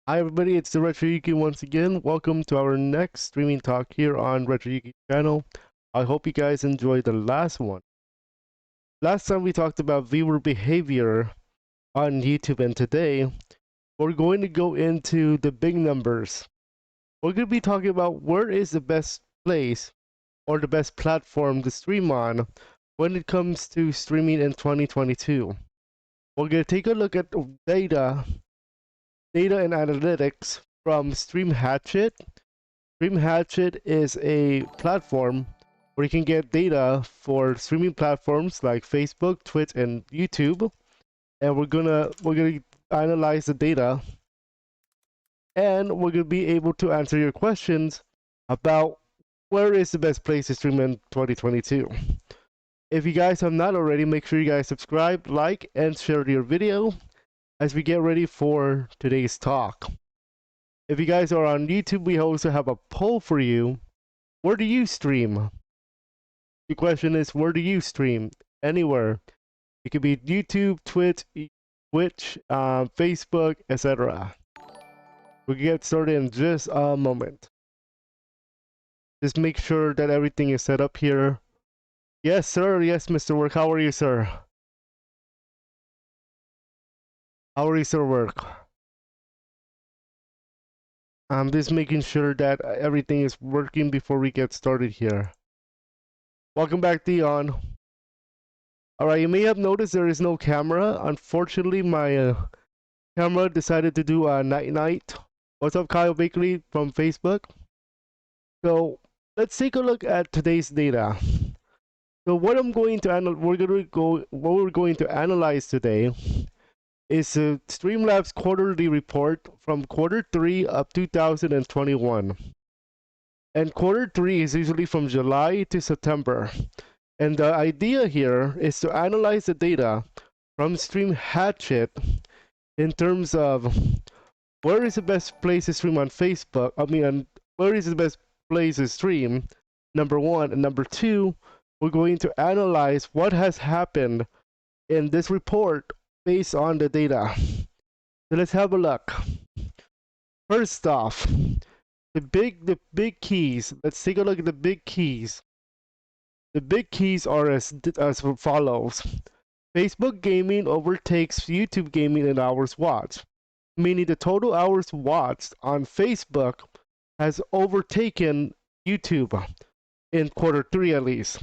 Hi everybody, it's the RetroYuuki once again. Welcome to our next streaming talk here on RetroYuuki channel. I hope you guys enjoyed the last one. Last time we talked about viewer behavior on YouTube, and today we're going to go into the big numbers. We're going to be talking about where is the best place or the best platform to stream on when it comes to streaming in 2022. We're going to take a look at data and analytics from Hatchet. Hatchet is a platform where you can get data for streaming platforms like Facebook, Twitch, and YouTube. And we're gonna analyze the data, and we're gonna be able to answer your questions about where is the best place to stream in 2022. If you guys have not already, make sure you guys subscribe, like, and share your video as we get ready for today's talk. If you guys are on YouTube, we also have a poll for you. Where do you stream? The question is, where do you stream? Anywhere. It could be YouTube, Twitch, Facebook, etc. We'll get started in just a moment. Just make sure that everything is set up here. Yes, sir. Yes, Mr. Work. How are you, sir? How are you, sir, Work? I'm just making sure that everything is working before we get started here. Welcome back, Dion. Alright, you may have noticed there is no camera. Unfortunately, my camera decided to do a night-night. What's up, Kyle Bakery from Facebook? So, let's take a look at today's data. So what we're going to analyze today is the Streamlabs quarterly report from quarter 3 of 2021. And quarter 3 is usually from July to September. And the idea here is to analyze the data from Hatchet in terms of where is the best place to stream on Facebook. Where is the best place to stream, number one. And number two, we're going to analyze what has happened in this report based on the data. So let's have a look. First off, the big keys. Let's take a look at the big keys. The big keys are as follows. Facebook gaming overtakes YouTube gaming in hours watched, meaning the total hours watched on Facebook has overtaken YouTube in quarter 3 at least.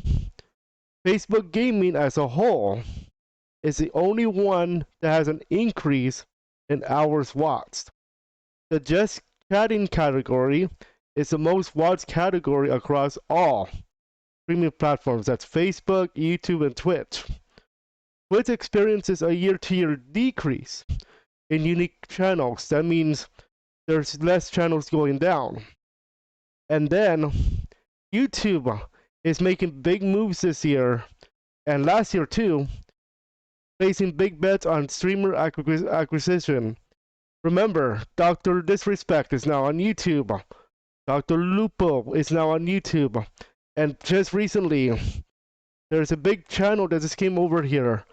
Facebook gaming as a whole is the only one that has an increase in hours watched. The just chatting category is the most watched category across all streaming platforms. That's Facebook, YouTube, and Twitch. Twitch experiences a year-to-year decrease in unique channels. That means there's less channels going down. And then YouTube is making big moves this year, and last year too, placing big bets on streamer acquisition. Remember, Dr. Disrespect is now on YouTube. Dr. Lupo is now on YouTube. And just recently, there's a big channel that just came over here.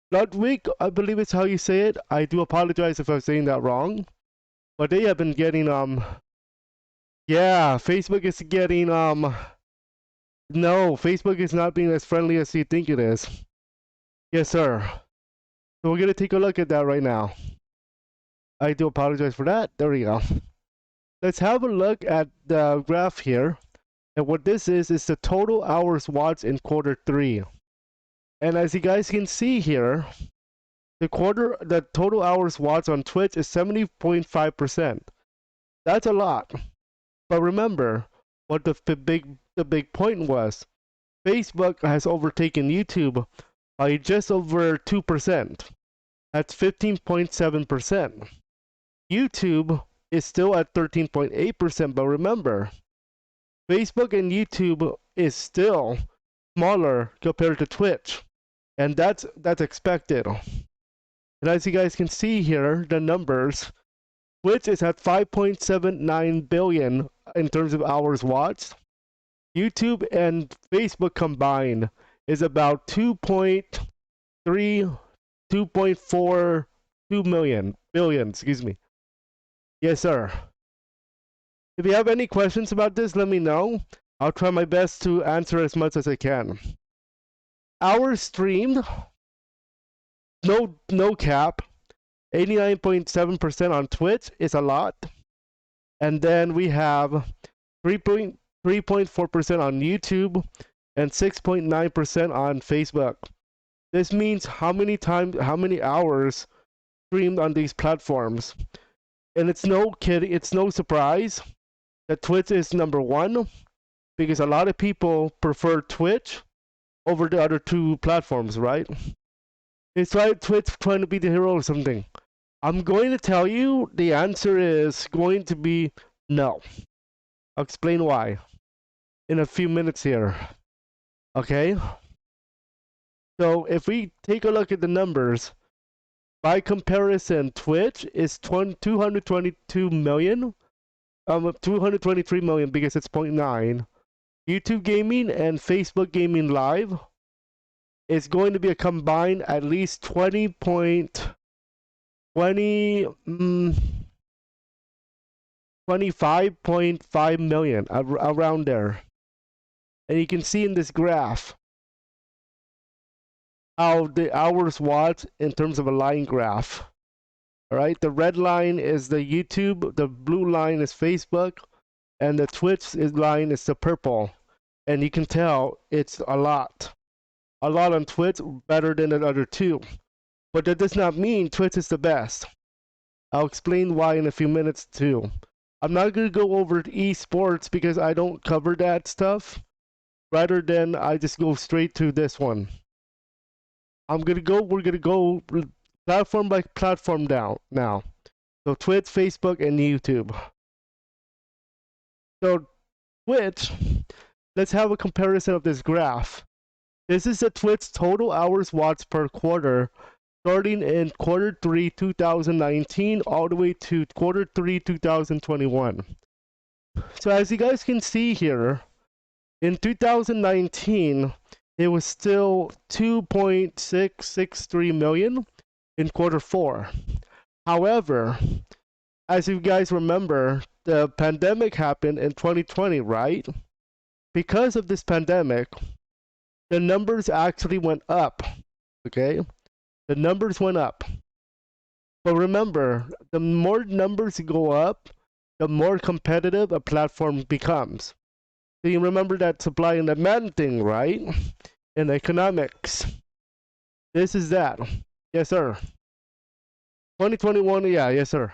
Ludwig, I believe it's how you say it. I do apologize if I'm saying that wrong. But they have been getting, yeah, Facebook is getting, no, Facebook is not being as friendly as you think it is. Yes, sir. So we're going to take a look at that right now. I do apologize for that. There we go. Let's have a look at the graph here. And what this is the total hours watched in quarter 3. And as you guys can see here, the total hours watched on Twitch is 70.5%. That's a lot. But remember, what the big point was, Facebook has overtaken YouTube by just over 2%. That's 15.7%. YouTube is still at 13.8%, but remember, Facebook and YouTube is still smaller compared to Twitch, and that's expected. And as you guys can see here, the numbers, Twitch is at 5.79 billion in terms of hours watched. YouTube and Facebook combined is about 2.42 billion, excuse me. Yes, sir. If you have any questions about this, let me know. I'll try my best to answer as much as I can. Hours streamed, no cap, 89.7% on Twitch is a lot. And then we have 3.4% on YouTube and 6.9% on Facebook. This means how many hours streamed on these platforms. And it's no surprise that Twitch is number one because a lot of people prefer Twitch over the other two platforms, right? It's like Twitch trying to be the hero or something. I'm going to tell you the answer is going to be no. I'll explain why in a few minutes here. Okay? So if we take a look at the numbers, by comparison, Twitch is 222 million. 223 million because it's 0.9. YouTube Gaming and Facebook Gaming Live is going to be a combined at least 25.5 million, around there. And you can see in this graph how the hours watched in terms of a line graph. All right, the red line is the YouTube, the blue line is Facebook, and the Twitch line is the purple. And you can tell it's a lot on Twitch, better than the other two. But that does not mean Twitch is the best. I'll explain why in a few minutes too. I'm not going to go over esports because I don't cover that stuff. Rather than I just go straight to this one. We're gonna go platform by platform down now. So Twitch, Facebook, and YouTube. So Twitch, let's have a comparison of this graph. This is the Twitch total hours watched per quarter, starting in quarter 3 2019 all the way to quarter 3 2021. So as you guys can see here, in 2019, it was still 2.663 million in quarter 4. However, as you guys remember, the pandemic happened in 2020, right? Because of this pandemic, the numbers actually went up, okay? The numbers went up. But remember, the more numbers go up, the more competitive a platform becomes. So you remember that supply and demand thing, right? In economics. This is that. Yes, sir. 2021, yeah, yes, sir.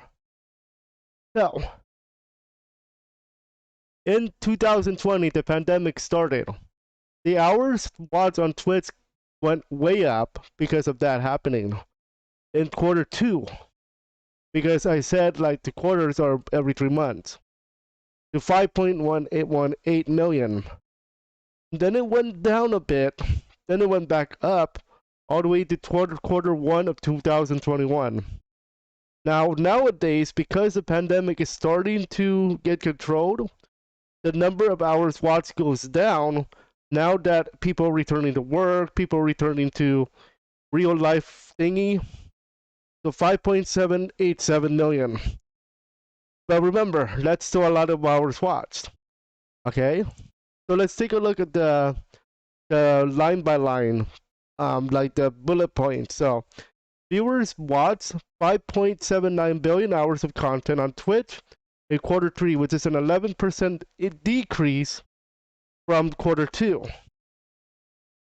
So, in 2020, the pandemic started. The hours watched on Twitch went way up because of that happening. In quarter 2, because I said like the quarters are every 3 months, to 5.118 million. Then it went down a bit. Then it went back up all the way to quarter 1 of 2021. Now, nowadays, because the pandemic is starting to get controlled, the number of hours watched goes down now that people are returning to work, people are returning to real life thingy. So 5.787 million. But remember, that's still a lot of hours watched. Okay? So let's take a look at the line by line, like the bullet points. So viewers watched 5.79 billion hours of content on Twitch in quarter 3, which is an 11% decrease from quarter 2.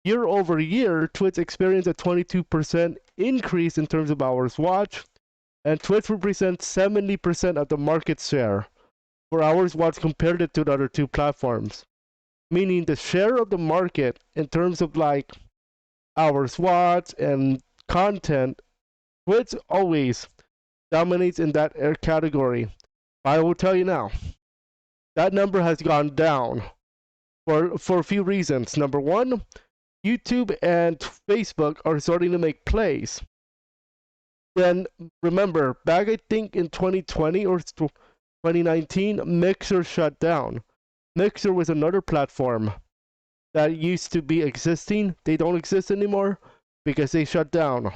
Year over year, Twitch experienced a 22% increase in terms of hours watched, and Twitch represents 70% of the market share for hours watched compared to the other two platforms. Meaning the share of the market in terms of like hours watched and content, Twitch always dominates in that category. I will tell you now, that number has gone down for a few reasons. Number one, YouTube and Facebook are starting to make plays. Then remember, back I think in 2020 or 2019, Mixer shut down. Mixer was another platform that used to be existing. They don't exist anymore because they shut down.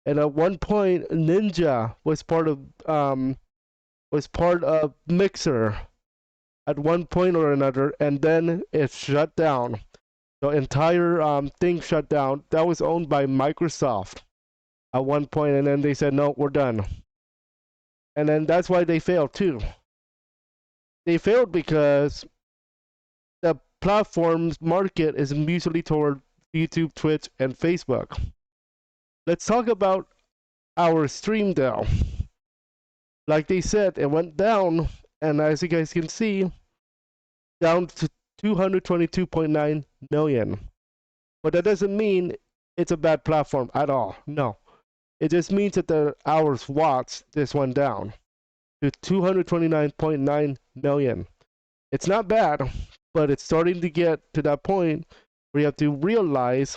And at one point, Ninja was part of was part of Mixer at one point or another, and then it shut down. The entire thing shut down. That was owned by Microsoft at one point, and then they said, no, we're done. And then that's why they failed too. They failed because the platform's market is usually toward YouTube, Twitch, and Facebook. Let's talk about our stream though. Like they said, it went down, and as you guys can see, down to 222.9 million. But that doesn't mean it's a bad platform at all. No. It just means that the hours watched this went down to 229.9 million. It's not bad, but it's starting to get to that point where you have to realize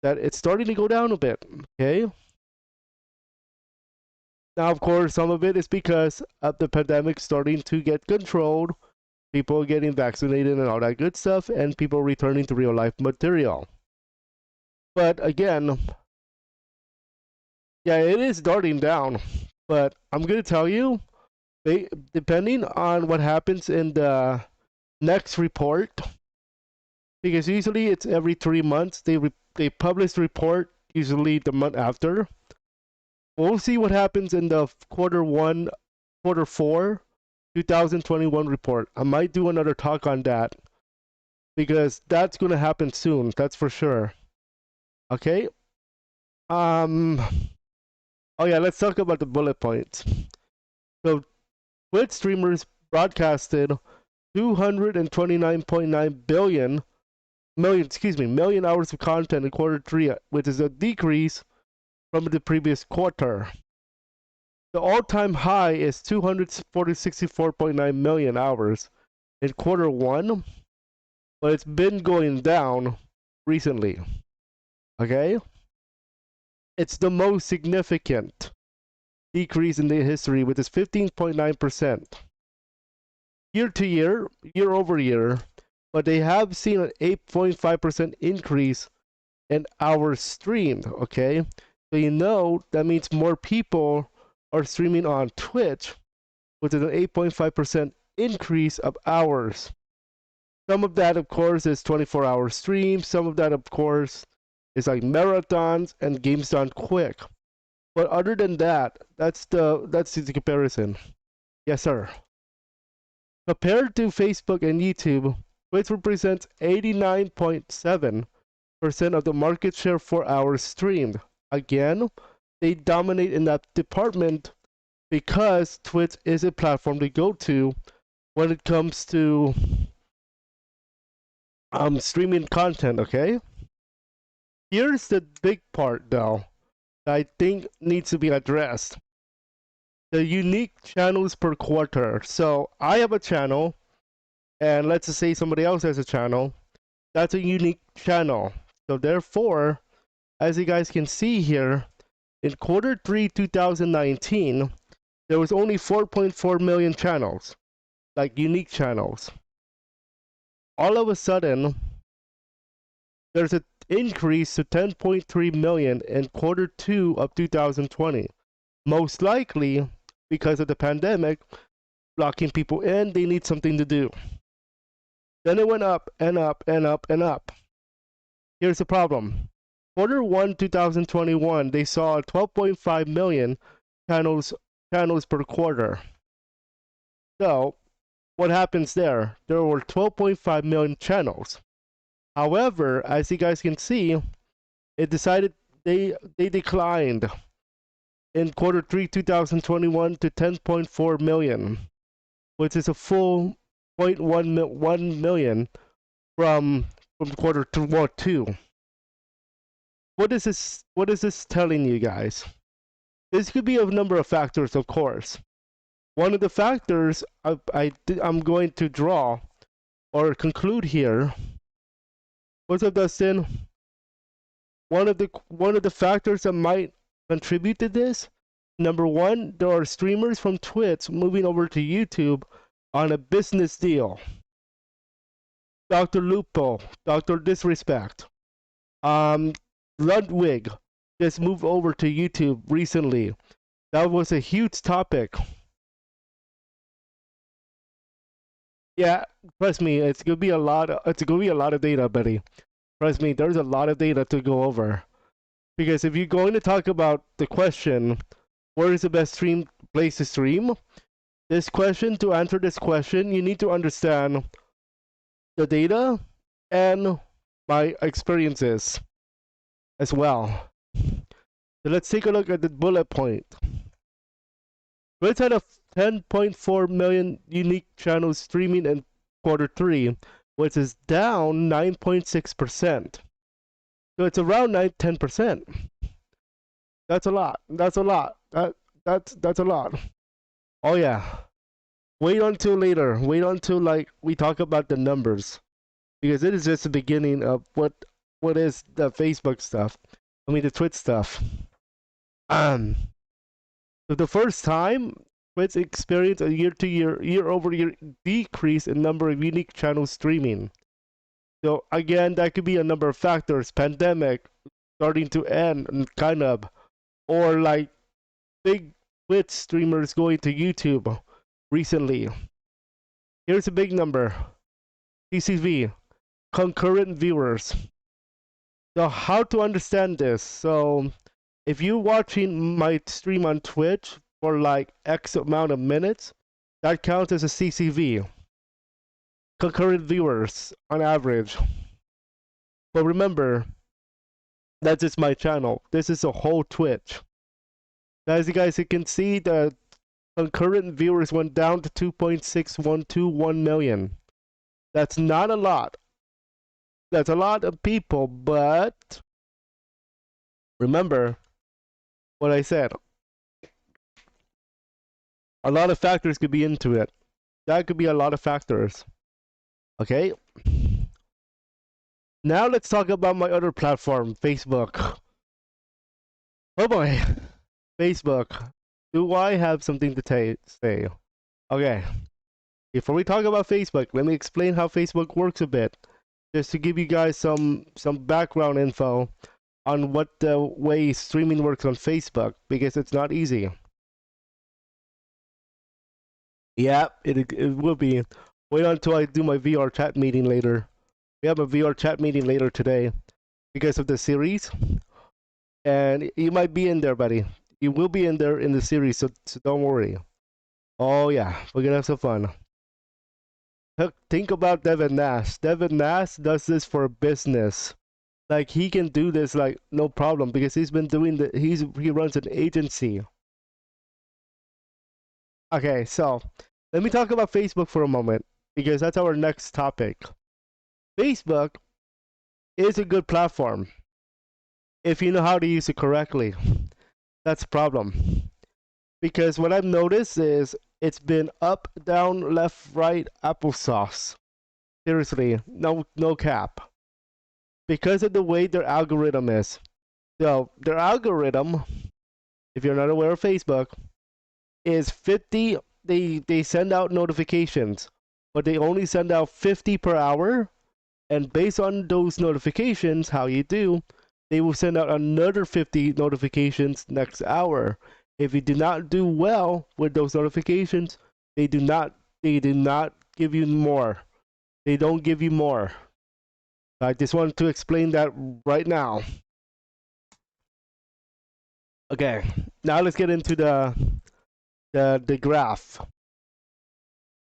that it's starting to go down a bit, okay? Now, of course, some of it is because of the pandemic starting to get controlled, people getting vaccinated and all that good stuff, and people returning to real life material. But again, yeah, it is starting down, but I'm going to tell you, depending on what happens in the next report, because usually it's every 3 months, they publish the report, usually the month after. We'll see what happens in the quarter 4, 2021 report. I might do another talk on that, because that's going to happen soon, that's for sure. Okay? Oh yeah, let's talk about the bullet points. So, Twitch streamers broadcasted 229.9 million hours of content in quarter 3, which is a decrease from the previous quarter. The all-time high is 264.9 million hours in quarter 1, but it's been going down recently. Okay? It's the most significant decrease in the history, which is 15.9%. Year to year, year over year, but they have seen an 8.5% increase in hours streamed, okay? So you know that means more people are streaming on Twitch, which is an 8.5% increase of hours. Some of that, of course, is 24-hour streams. Some of that, of course, is like marathons and games done quick. But other than that, that's the comparison. Yes, sir. Compared to Facebook and YouTube, Twitch represents 89.7% of the market share for hours streamed. Again, they dominate in that department because Twitch is a platform to go to when it comes to streaming content, okay? Here's the big part though that I think needs to be addressed. The unique channels per quarter. So I have a channel, and let's just say somebody else has a channel. That's a unique channel. So therefore, as you guys can see here, in quarter 3 2019, there was only 4.4 million channels, like unique channels. All of a sudden, there's an increase to 10.3 million in quarter 2 of 2020. Most likely because of the pandemic, locking people in, they need something to do. Then it went up and up and up and up. Here's the problem. Quarter 1 2021, they saw 12.5 million channels per quarter. So, what happens there? There were 12.5 million channels. However, as you guys can see, it decided they declined in quarter 3 2021 to 10.4 million, which is a full 0.1 million from quarter 2. What is this telling you guys? This could be a number of factors, of course. One of the factors I'm going to draw or conclude here. What's up, Dustin? One of the factors that might contribute to this, number one, there are streamers from Twitch moving over to YouTube on a business deal. Dr. Lupo, Dr. Disrespect, Ludwig just moved over to YouTube recently. That was a huge topic. Yeah, trust me, it's gonna be a lot. It's gonna be a lot of data, buddy. Trust me, there's a lot of data to go over. Because if you're going to talk about the question, where is the best place to stream? This question, to answer this question, you need to understand the data and my experiences as well. So let's take a look at the bullet point. Twitch had a 10.4 million unique channels streaming in Q3, which is down 9.6%. So it's around 10%. That's a lot. That's a lot. That's a lot. Oh yeah. Wait until later. Wait until like we talk about the numbers, because it is just the beginning of what is the Facebook stuff. I mean the Twitch stuff. For the first time, Twitch experienced a year-over-year decrease in number of unique channels streaming. So again, that could be a number of factors: pandemic starting to end, kind of, or like big Twitch streamers going to YouTube recently. Here's a big number: CCV, concurrent viewers. So how to understand this? So if you're watching my stream on Twitch for like X amount of minutes, that counts as a CCV, concurrent viewers on average. But remember, that's just my channel. This is a whole Twitch. As you guys can see, the concurrent viewers went down to 2.6121 million. That's not a lot. That's a lot of people, but remember what I said. A lot of factors could be into it. That could be a lot of factors. Okay? Now let's talk about my other platform, Facebook. Oh boy. Facebook. Do I have something to say? Okay. Before we talk about Facebook, let me explain how Facebook works a bit, just to give you guys some background info on what the way streaming works on Facebook, because it's not easy. Yeah, it will be. Wait until I do my VR chat meeting later. We have a VR chat meeting later today because of the series, and you might be in there, buddy. You will be in there in the series, so don't worry. Oh yeah, we're gonna have some fun. Think about Devin Nash. Devin Nash does this for business. Like he can do this like no problem, because he's been doing he runs an agency. Okay, so let me talk about Facebook for a moment, because that's our next topic. Facebook is a good platform if you know how to use it correctly. That's a problem. Because what I've noticed is it's been up, down, left, right, applesauce. Seriously, no cap. Because of the way their algorithm is. So their algorithm, if you're not aware of Facebook, is 50. They send out notifications, but they only send out 50 per hour. And based on those notifications, how you do, they will send out another 50 notifications next hour. If you do not do well with those notifications, they do not give you more. They don't give you more. I just wanted to explain that right now. Okay, now let's get into the graph.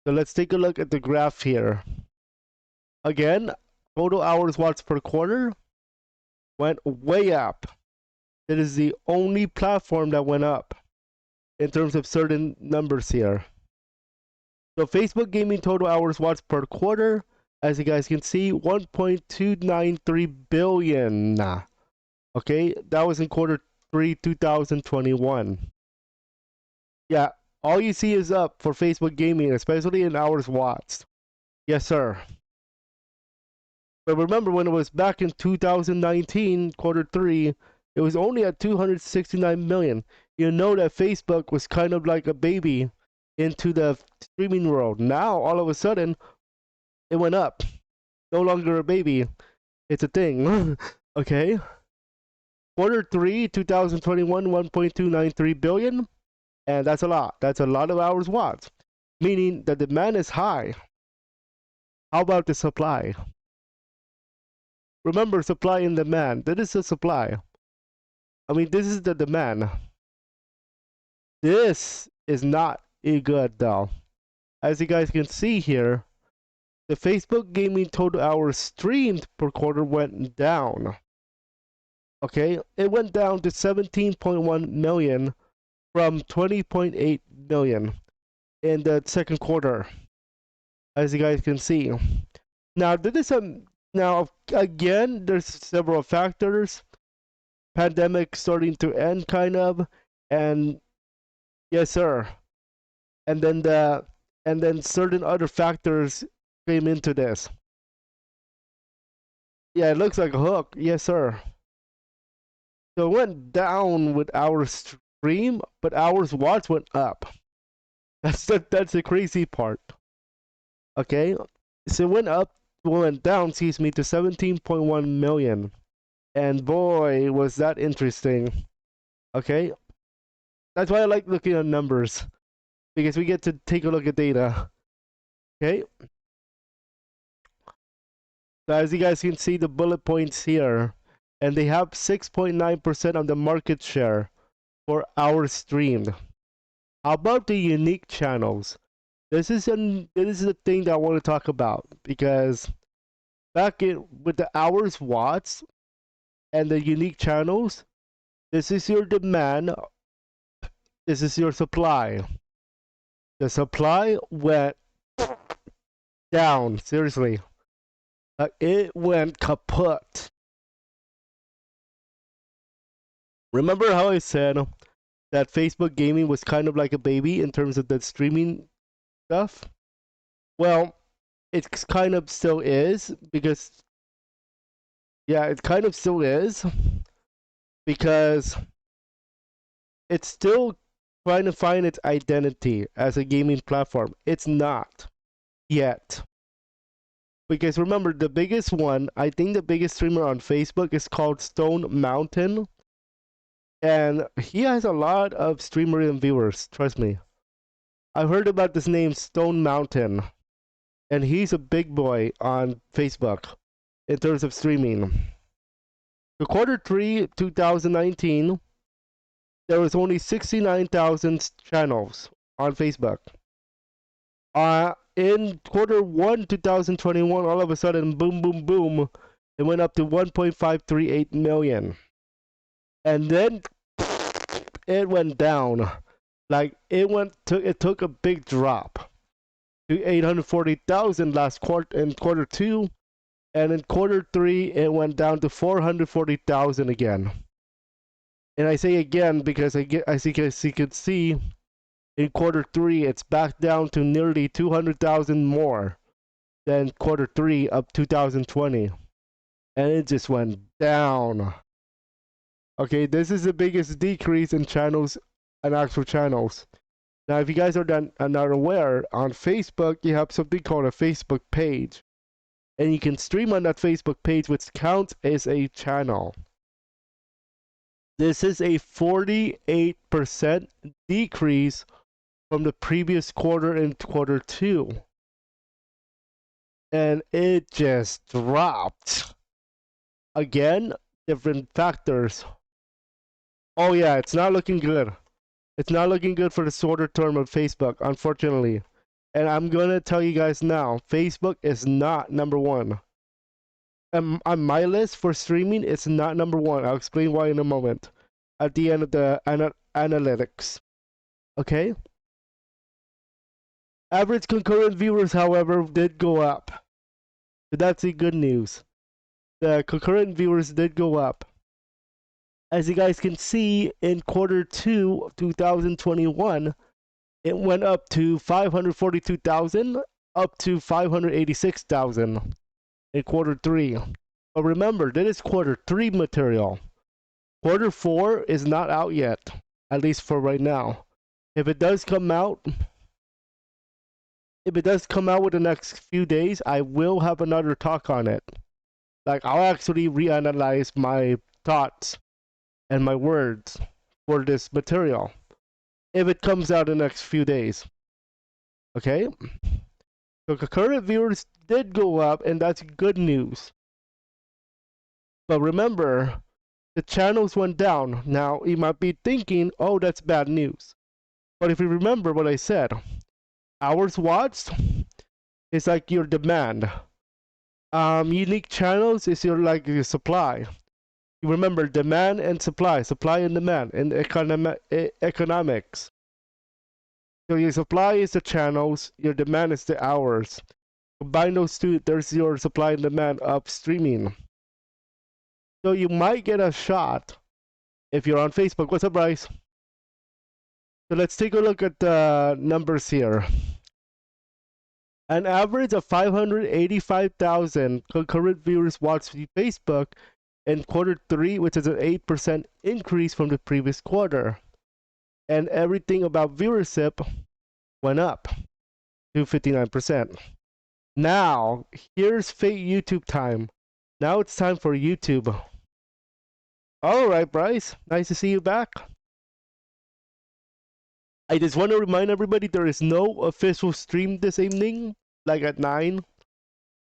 So let's take a look at the graph here. Again, total hours watched per quarter went way up. It is the only platform that went up in terms of certain numbers here. So Facebook gaming total hours watched per quarter, as you guys can see, 1.293 billion. Okay, that was in Q3 2021. Yeah, all you see is up for Facebook gaming, especially in hours watched. Yes, sir. But remember, when it was back in 2019, Q3, it was only at 269 million. You know that Facebook was kind of like a baby into the streaming world. Now, all of a sudden, it went up. No longer a baby. It's a thing. Okay? Q3, 2021, 1.293 billion. And that's a lot. That's a lot of hours watched. Meaning the demand is high. How about the supply? Remember, supply and demand. That is the supply. I mean, this is the demand. This is not good though. As you guys can see here, the Facebook gaming total hours streamed per quarter went down. Okay, it went down to 17.1 million from 20.8 million in the second quarter, as you guys can see. Now, now again, there's several factors. Pandemic starting to end, kind of, and yes, sir. And then certain other factors came into this. Yeah, it looks like a hook. Yes, sir. So it went down with hours stream, but hours watched went up. That's the crazy part. Okay, so it went down, excuse me, to 17.1 million. And boy, was that interesting. Okay, that's why I like looking at numbers, because we get to take a look at data. Okay, so as you guys can see, the bullet points here, and they have 6.9% of the market share for hours streamed. How about the unique channels? This is the thing that I want to talk about, because with the hours watched and the unique channels, this is your demand, this is your supply. The supply went down, seriously. It went kaput. Remember how I said that Facebook gaming was kind of like a baby in terms of the streaming stuff? Well, it kind of still is, because yeah, it kind of still is, because it's still trying to find its identity as a gaming platform. It's not yet. Because remember, the biggest one, I think the biggest streamer on Facebook is called Stone Mountain. And he has a lot of streamers and viewers, trust me. I heard about this name, Stone Mountain. And he's a big boy on Facebook in terms of streaming. For quarter 3, 2019, there was only 69,000 channels on Facebook. In quarter 1, 2021, all of a sudden, boom, boom, boom, it went up to 1.538 million. And then it went down. Like, it took a big drop to 840,000 in quarter 2, and in quarter 3 it went down to 440,000 again. And I say again because as you can see, in quarter 3 it's back down to nearly 200,000 more than quarter 3 of 2020, and it just went down. Okay, this is the biggest decrease in channels and actual channels. Now, if you guys are not aware, on Facebook, you have something called a Facebook page. And you can stream on that Facebook page, which counts as a channel. This is a 48% decrease from the previous quarter in quarter 2. And it just dropped. Again, different factors. Oh yeah, it's not looking good. It's not looking good for the shorter term of Facebook, unfortunately. And I'm going to tell you guys now, Facebook is not number 1. On my list for streaming, it's not number 1. I'll explain why in a moment. At the end of the analytics. Okay? Average concurrent viewers, however, did go up. So that's the good news. The concurrent viewers did go up. As you guys can see, in quarter 2, 2021, it went up to 542,000, up to 586,000 in quarter 3. But remember, that is quarter 3 material. Quarter 4 is not out yet, at least for right now. If it does come out with the next few days, I will have another talk on it. Like, I'll actually reanalyze my thoughts and my words for this material if it comes out in the next few days. Okay? So concurrent viewers did go up, and that's good news. But remember, the channels went down. Now, you might be thinking, oh, that's bad news. But if you remember what I said, hours watched is like your demand. Unique channels is your supply. You remember demand and supply and demand, and economics. So your supply is the channels, your demand is the hours. Combine those two, there's your supply and demand of streaming. So you might get a shot if you're on Facebook. What's up, Bryce? So let's take a look at the numbers here. An average of 585,000 concurrent viewers watched Facebook in Q3, which is an 8% increase from the previous quarter. And everything about viewership went up to 59%. Now, here's fake YouTube time. Now it's time for YouTube. All right, Bryce. Nice to see you back. I just want to remind everybody there is no official stream this evening, like at 9,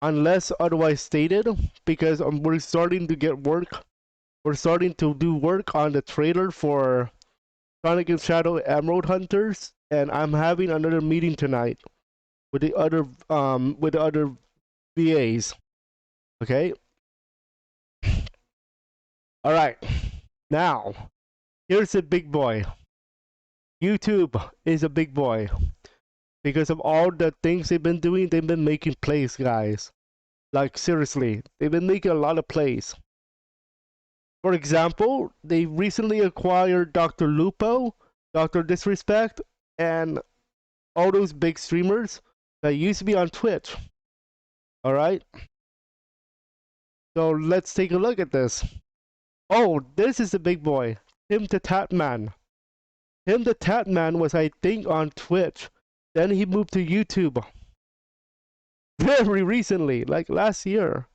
unless otherwise stated, because we're starting to get work. We're starting to do work on the trailer for Sonic and Shadow Emerald Hunters, and I'm having another meeting tonight with the other VAs. Okay. All right. Now, here's the big boy. YouTube is a big boy. Because of all the things they've been doing, they've been making plays, guys. Like, seriously, they've been making a lot of plays. For example, they recently acquired Dr. Lupo, Dr. Disrespect, and all those big streamers that used to be on Twitch. Alright? So let's take a look at this. Oh, this is the big boy. Tim the Tatman. Tim the Tatman was, I think, on Twitch. Then he moved to YouTube. Very recently, like last year.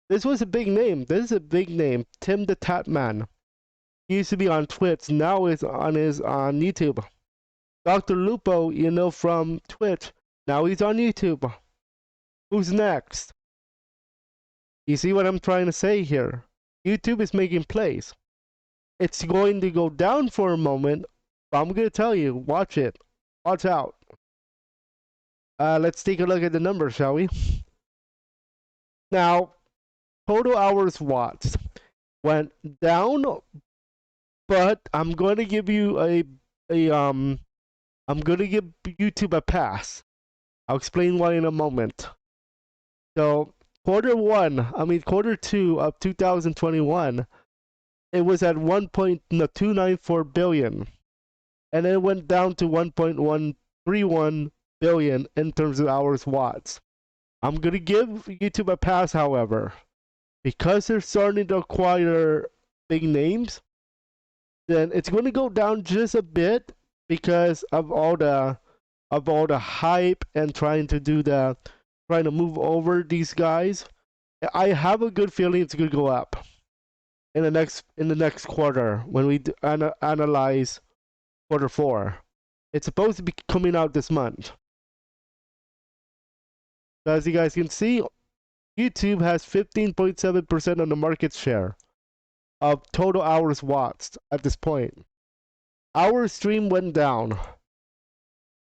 This was a big name. This is a big name. Tim the Tatman. He used to be on Twitch. Now is on YouTube. Dr. Lupo, you know, from Twitch. Now he's on YouTube. Who's next? You see what I'm trying to say here? YouTube is making plays. It's going to go down for a moment, but I'm going to tell you, watch it. Watch out. Let's take a look at the numbers, shall we? Now, total hours watched went down, but I'm going to give you I'm going to give YouTube a pass. I'll explain why in a moment. So, quarter 2 of 2021, it was at 1.294 billion, and it went down to 1.131 billion in terms of hours watched. I'm gonna give YouTube a pass, however, because they're starting to acquire big names. Then it's going to go down just a bit because of all the hype and trying to move over these guys. I have a good feeling it's going to go up in the next quarter when we analyze Q4. It's supposed to be coming out this month. So as you guys can see, YouTube has 15.7% of the market share of total hours watched at this point. Our stream went down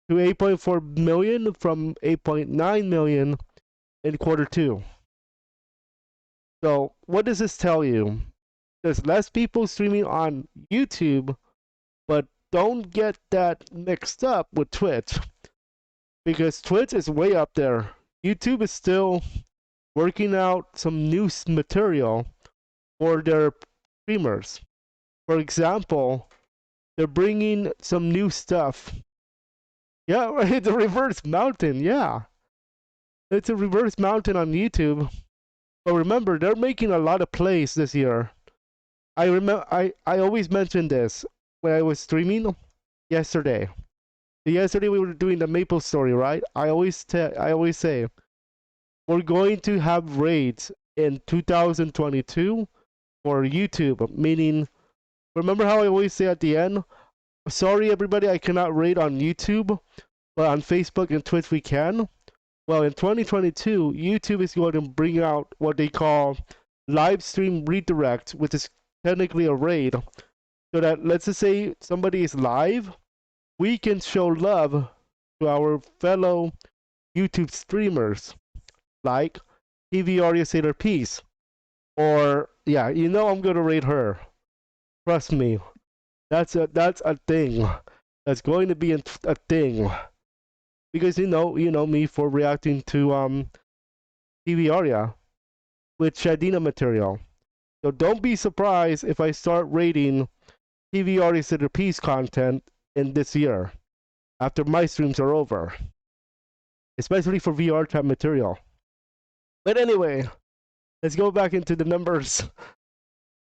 to 8.4 million from 8.9 million in Q2. So what does this tell you? There's less people streaming on YouTube, but don't get that mixed up with Twitch, because Twitch is way up there. YouTube is still working out some new material for their streamers. For example, they're bringing some new stuff. Yeah, it's a reverse mountain. Yeah, it's a reverse mountain on YouTube. But remember, they're making a lot of plays this year. I always mention this when I was streaming yesterday. Yesterday we were doing the Maple story, right? I always say we're going to have raids in 2022 for YouTube, meaning, remember how I always say at the end, sorry everybody, I cannot raid on YouTube, but on Facebook and Twitch we can. Well, in 2022, YouTube is going to bring out what they call live stream redirect, which is technically a raid. So that, let's just say somebody is live, we can show love to our fellow YouTube streamers, like TV Aria Sailor Peace. Or, yeah, you know I'm gonna raid her. Trust me. That's a thing. That's going to be a thing. Because you know me for reacting to TV Aria with Shadina material. So don't be surprised if I start rating TV Aria Sailor Peace content in this year, after my streams are over. Especially for VR chat material. But anyway, let's go back into the numbers.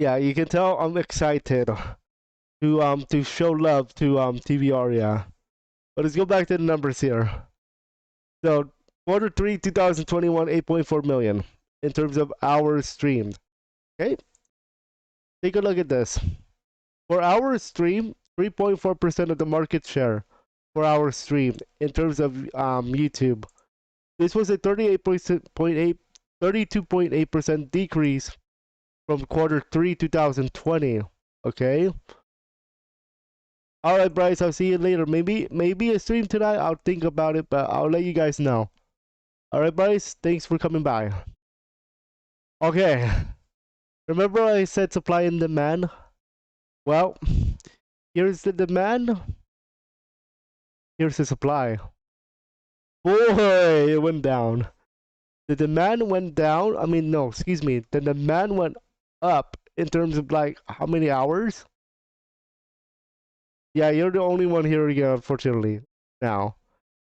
Yeah, you can tell I'm excited to show love to TV Aria. But let's go back to the numbers here. So quarter 3 2021, 8.4 million in terms of hours streamed. Okay, take a look at this. For hours streamed, 3.4% of the market share for hours streamed in terms of YouTube. This was a 32.8% decrease from quarter 3 2020. Okay. All right, Bryce. I'll see you later. Maybe a stream tonight. I'll think about it, but I'll let you guys know. All right, Bryce. Thanks for coming by. Okay. Remember I said supply and demand? Well, here's the demand. Here's the supply. Boy, it went down. The demand went down. I mean, no, excuse me. The demand went up in terms of like how many hours? Yeah, you're the only one here again, unfortunately. Now,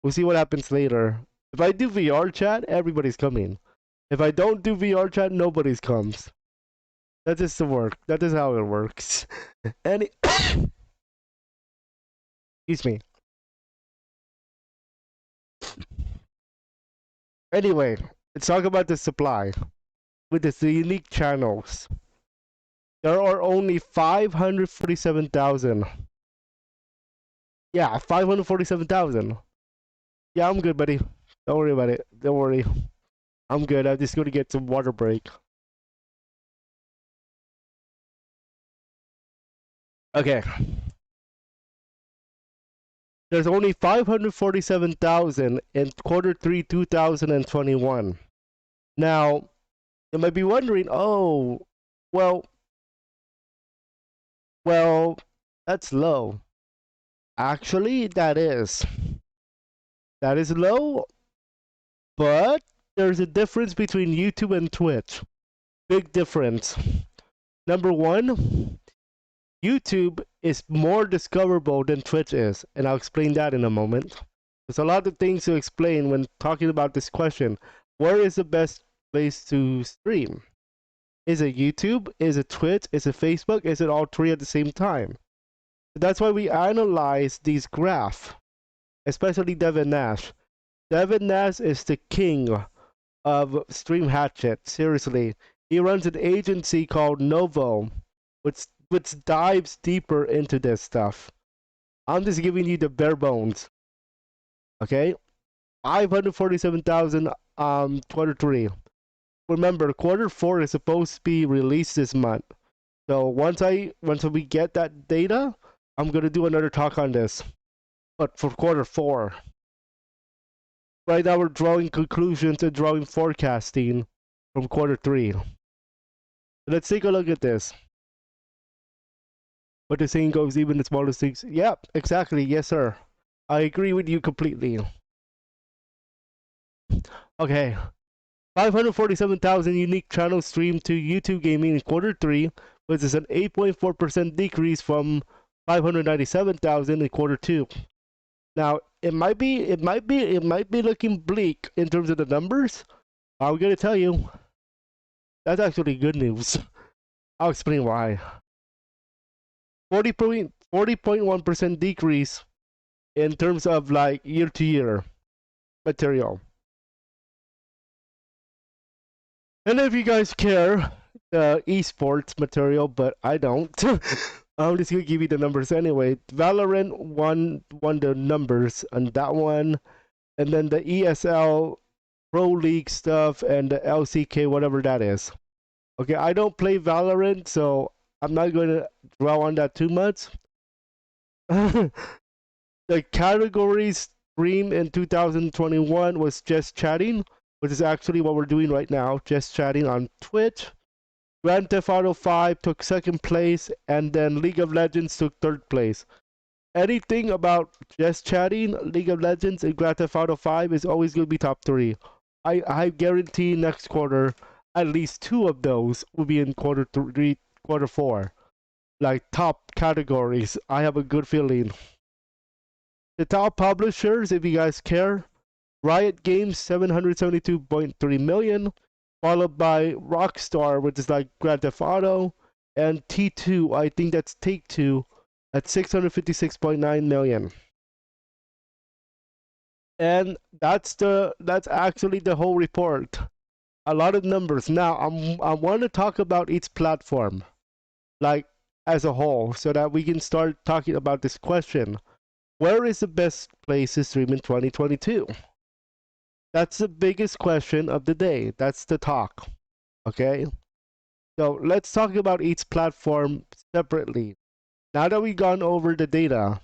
we'll see what happens later. If I do VR chat, everybody's coming. If I don't do VR chat, nobody's comes. That is the work. That is how it works. Excuse me. Anyway, let's talk about the supply. With the unique channels, there are only 547,000. Yeah, 547,000. Yeah, I'm good, buddy. Don't worry about it. Don't worry. I'm good. I'm just going to get some water break. Okay. There's only 547,000 in quarter 3 2021. Now, you might be wondering, oh, well, that's low. Actually, that is low, but there's a difference between YouTube and Twitch. Big difference. Number one, YouTube is more discoverable than Twitch is, and I'll explain that in a moment. There's a lot of things to explain when talking about this question. Where is the best place to stream? Is it YouTube? Is it Twitch? Is it Facebook? Is it all three at the same time? That's why we analyze these graphs, especially Devin Nash. Devin Nash is the king of Stream Hatchet. Seriously, he runs an agency called Novo, which dives deeper into this stuff. I'm just giving you the bare bones. Okay, 547,000 quarter 3. Remember, quarter 4 is supposed to be released this month. So once we get that data, I'm gonna do another talk on this. But for quarter 4, right now we're drawing conclusions and drawing forecasting from quarter 3. Let's take a look at this. But the saying goes, even the smallest things. Yep, exactly. Yes, sir. I agree with you completely. Okay. 547,000 unique channels streamed to YouTube Gaming in quarter 3, which is an 8.4% decrease from 597,000 in quarter 2. Now, it might be looking bleak in terms of the numbers. I'm gonna tell you, that's actually good news. I'll explain why. 40.1% decrease in terms of like year-to-year material. And if you guys care, esports material, but I don't. I'm just gonna give you the numbers anyway. Valorant won the numbers on that one, and then the ESL Pro League stuff and the LCK, whatever that is. Okay, I don't play Valorant, so I'm not going to dwell on that too much. The categories stream in 2021 was just chatting, which is actually what we're doing right now, just chatting on Twitch. Grand Theft Auto 5 took second place, and then League of Legends took third place. Anything about just chatting, League of Legends, and Grand Theft Auto 5 is always going to be top 3. I guarantee next quarter, at least 2 of those will be in quarter 3, quarter 4. Like top categories. I have a good feeling. The top publishers, if you guys care, Riot Games 772.3 million, followed by Rockstar, which is like Grand Theft Auto, and T2, I think that's Take-Two, at 656.9 million. And that's actually the whole report. A lot of numbers. Now I want to talk about each platform, like as a whole, so that we can start talking about this question. Where is the best place to stream in 2022? That's the biggest question of the day. That's the talk. Okay? So let's talk about each platform separately. Now that we've gone over the data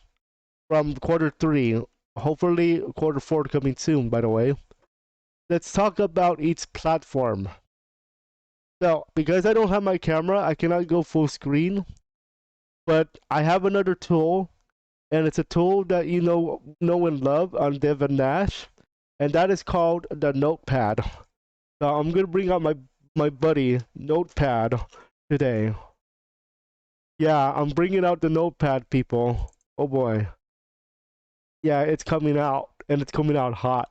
from quarter 3, hopefully quarter 4 coming soon, by the way, let's talk about each platform. So, because I don't have my camera, I cannot go full screen, but I have another tool, and it's a tool that you know and love on Dev and Nash, and that is called the Notepad. So I'm gonna bring out my buddy Notepad today. Yeah, I'm bringing out the Notepad, people. Oh boy. Yeah, it's coming out, and it's coming out hot.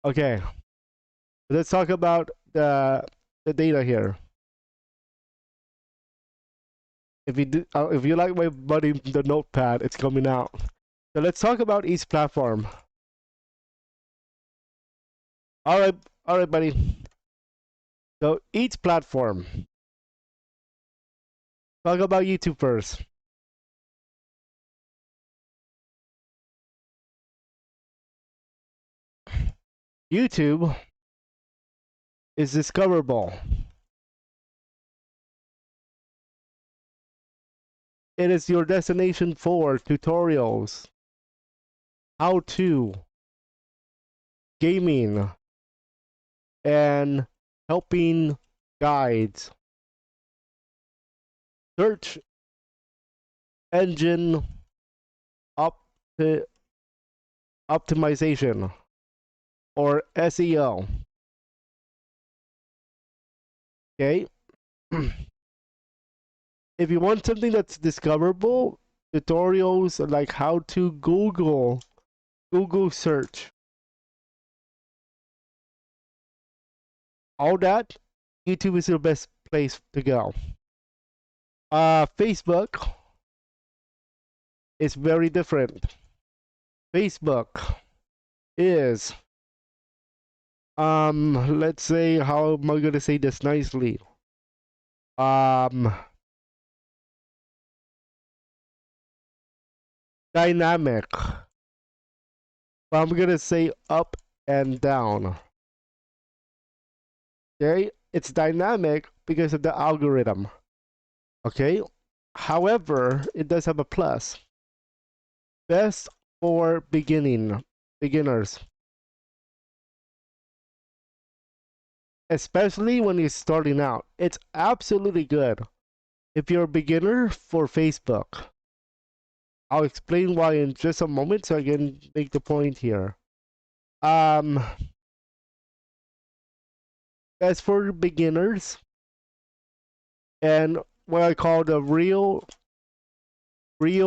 Okay, let's talk about the data here. If you like my buddy the Notepad, it's coming out. So let's talk about each platform. All right, buddy. So each platform. Talk about YouTube first. YouTube is discoverable. It is your destination for tutorials, how-to, gaming, and helping guides. Search engine optimization, or SEO. Okay? If you want something that's discoverable, tutorials like how to Google search, all that, YouTube is your best place to go. Facebook is very different. Facebook is let's say, how am I gonna say this nicely? Dynamic. But I'm gonna say up and down. Okay, it's dynamic because of the algorithm. Okay, however, it does have a plus. Best for beginners, especially when you're starting out. It's absolutely good if you're a beginner for Facebook. I'll explain why in just a moment so I can make the point here. As for beginners and what I call the real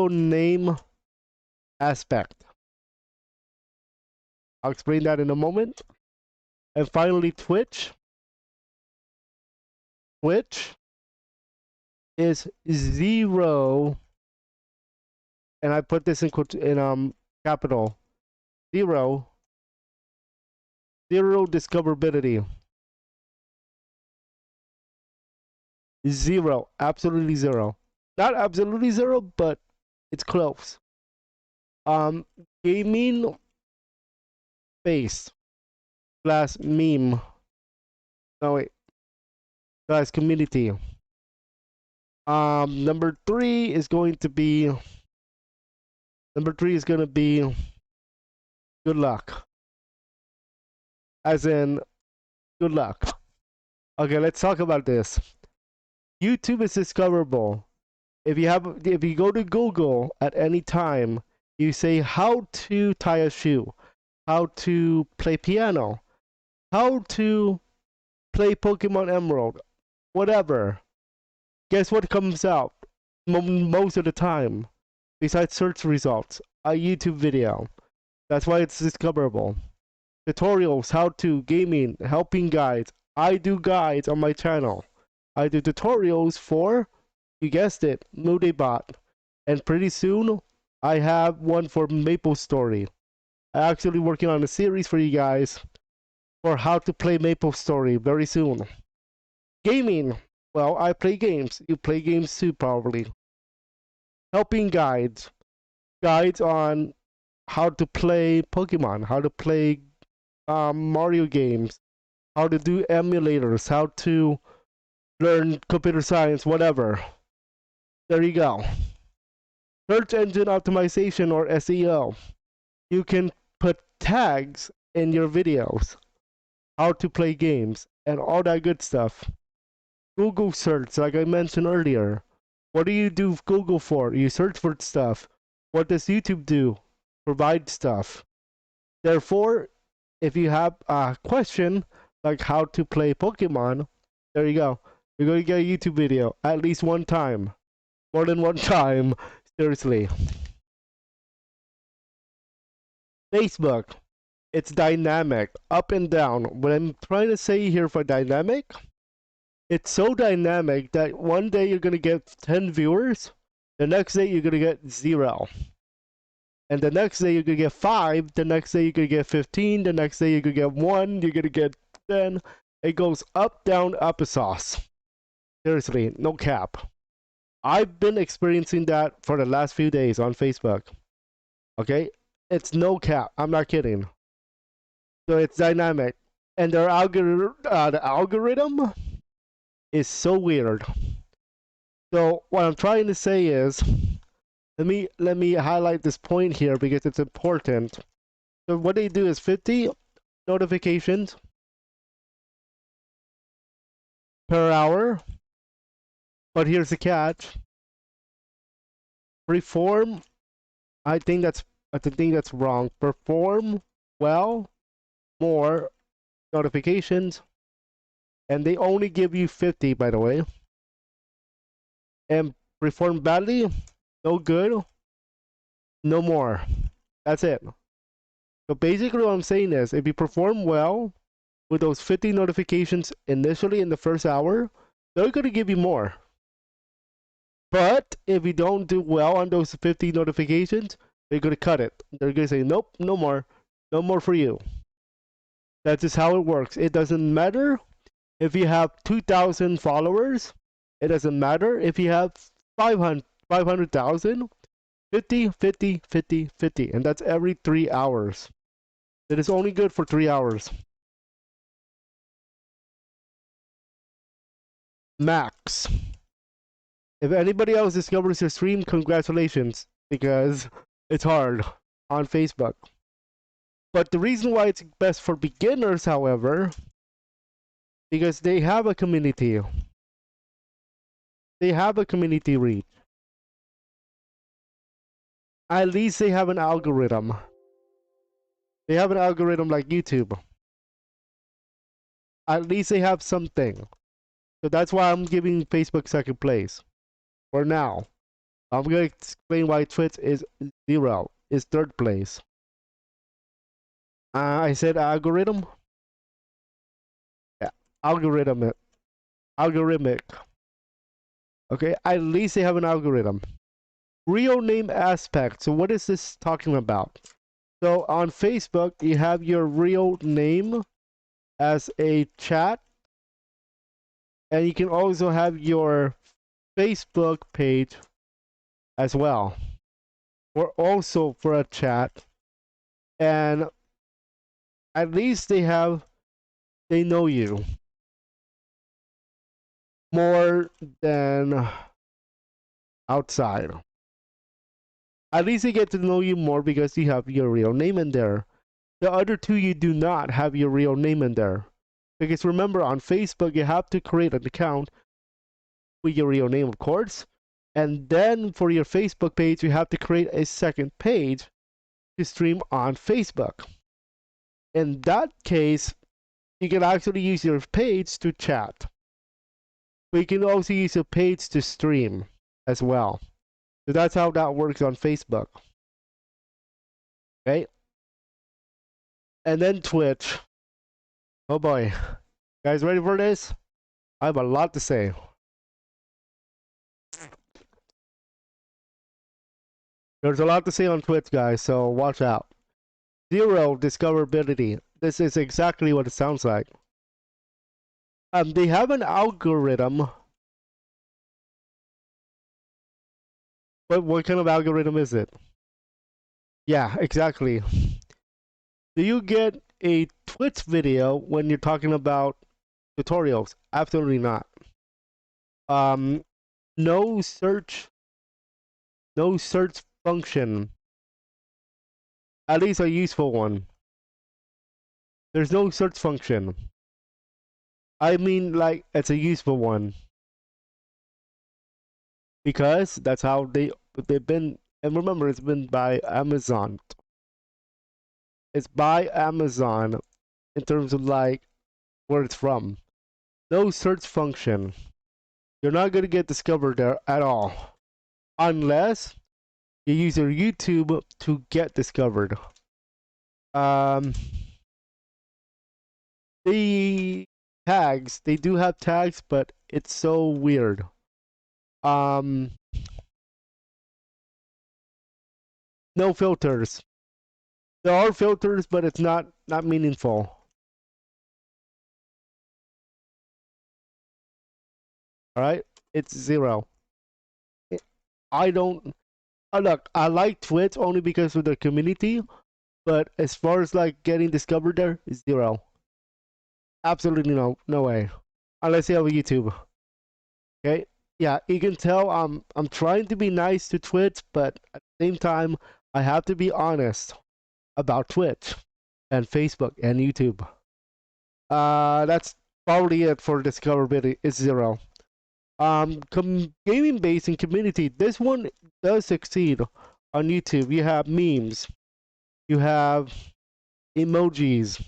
name aspect. I'll explain that in a moment. And finally, Twitch. Twitch is 0, and I put this in capital, 0 discoverability. 0, absolutely 0. Not absolutely 0, but it's close. Gaming based. slash meme. No wait. Slash community. Number three is going to be good luck. As in good luck. Okay, let's talk about this. YouTube is discoverable. If you go to Google at any time, you say how to tie a shoe, how to play piano, how to play Pokemon Emerald, whatever. Guess what comes out most of the time? Besides search results, a YouTube video. That's why it's discoverable. Tutorials, how to, gaming, helping guides. I do guides on my channel. I do tutorials for, you guessed it, Moodybot. And pretty soon, I have one for MapleStory. I'm actually working on a series for you guys for how to play MapleStory very soon. Gaming. Well, I play games. You play games too, probably. Helping guides. Guides on how to play Pokemon, how to play Mario games, how to do emulators, how to learn computer science, whatever. There you go. Search engine optimization, or SEO. You can put tags in your videos, how to play games, and all that good stuff. Google search, like I mentioned earlier. What do you do Google for? You search for stuff. What does YouTube do? Provide stuff. Therefore, if you have a question like how to play Pokemon, there you go. You're going to get a YouTube video at least one time. More than one time. Seriously. Facebook. It's dynamic. Up and down. What I'm trying to say here for dynamic, it's so dynamic that one day you're going to get 10 viewers. The next day you're going to get 0. And the next day you're going to get 5. The next day you're going to get 15. The next day you're going to get 1. You're going to get 10. It goes up, down, applesauce. Seriously, no cap. I've been experiencing that for the last few days on Facebook. Okay? It's no cap. I'm not kidding. So it's dynamic. And their the algorithm is so weird. So what I'm trying to say is, let me highlight this point here because it's important. So what they do is 50 notifications per hour. But here's the catch. Perform, I think that's wrong. Perform well, more notifications. And they only give you 50, by the way. And perform badly, no good, no more. That's it. So basically what I'm saying is, if you perform well with those 50 notifications initially in the first hour, they're going to give you more. But if you don't do well on those 50 notifications, they're going to cut it. They're going to say, nope, no more. No more for you. That's just how it works. It doesn't matter if you have 2,000 followers. It doesn't matter if you have 500,000. 50, 50, 50, 50. And that's every 3 hours. It is only good for 3 hours. Max. If anybody else discovers your stream, congratulations, because it's hard on Facebook. But the reason why it's best for beginners, however, because they have a community. They have a community reach. At least they have an algorithm. They have an algorithm like YouTube. At least they have something. So that's why I'm giving Facebook second place. For now. I'm going to explain why Twitch is 0. Is third place. I said algorithm. Yeah, algorithmic. Okay, at least they have an algorithm. Real name aspect. So what is this talking about? So on Facebook, you have your real name as a chat. And you can also have your Facebook page as well. Or also for a chat. And at least they have they know you more than outside. At least they get to know you more because you have your real name in there. The other two, you do not have your real name in there. Because remember, on Facebook, you have to create an account with your real name, of course. And then for your Facebook page, you have to create a second page to stream on Facebook. In that case, you can actually use your page to chat. But you can also use your page to stream as well. So that's how that works on Facebook. Okay? And then Twitch. Oh boy. Guys ready for this? I have a lot to say. There's a lot to say on Twitch, guys, so watch out. Zero discoverability. This is exactly what it sounds like. They have an algorithm. But what kind of algorithm is it? Yeah, exactly. Do you get a Twitch video when you're talking about tutorials? Absolutely not. No search function. At least a useful one. There's no search function. I mean, like, it's a useful one. Because that's how they've been, and remember, it's been by Amazon. It's by Amazon in terms of like where it's from. No search function. You're not gonna get discovered there at all. Unless you use your YouTube to get discovered. The tags, they do have tags, but it's so weird. No filters. There are filters, but it's not meaningful. All right, it's zero. I don't. Look, I like Twitch only because of the community, but as far as like getting discovered there, it's zero. Absolutely no way. Unless you have a YouTube. Okay. Yeah, you can tell I'm trying to be nice to Twitch, but at the same time, I have to be honest about Twitch and Facebook and YouTube. That's probably it for discoverability. It's zero. Gaming base and community. This one does succeed on YouTube. You have memes. You have emojis.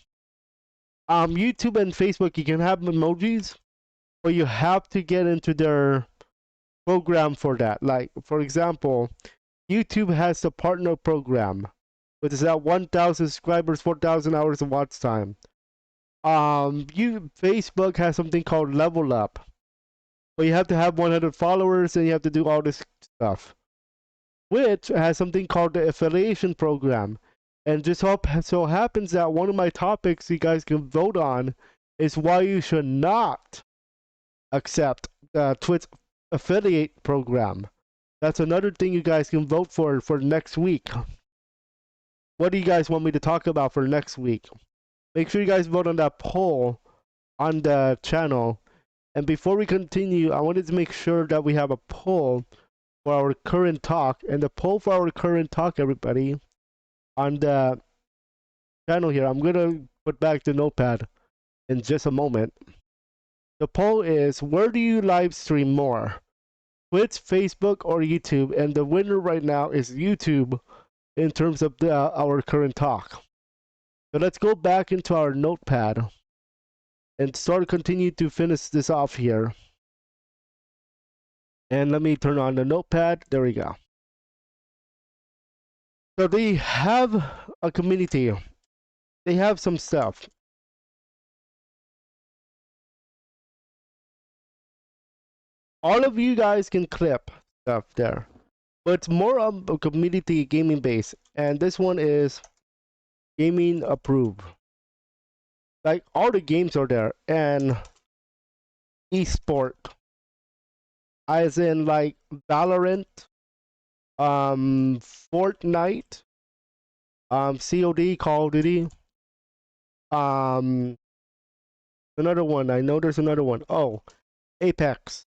YouTube and Facebook, you can have emojis, but you have to get into their program for that. Like, for example, YouTube has the partner program, which is at 1,000 subscribers, 4,000 hours of watch time. Facebook has something called Level Up, but you have to have 100 followers and you have to do all this stuff. Twitch has something called the affiliation program, and just so happens that one of my topics you guys can vote on is why you should not accept the Twitch affiliate program. That's another thing you guys can vote for next week. What do you guys want me to talk about for next week? Make sure you guys vote on that poll on the channel. And before we continue, I wanted to make sure that we have a poll for our current talk. And the poll for our current talk, everybody, on the channel here, I'm going to put back the notepad in just a moment. The poll is, where do you live stream more? Twitch, Facebook, or YouTube? And the winner right now is YouTube in terms of our current talk. So let's go back into our notepad and continue to finish this off here. And let me turn on the notepad. There we go. So they have a community. They have some stuff. All of you guys can clip stuff there. But it's more of a community gaming base. And this one is gaming approved. Like all the games are there. And esport. As in like Valorant, Fortnite, COD, Call of Duty, Another one. I know there's another one. Oh, Apex.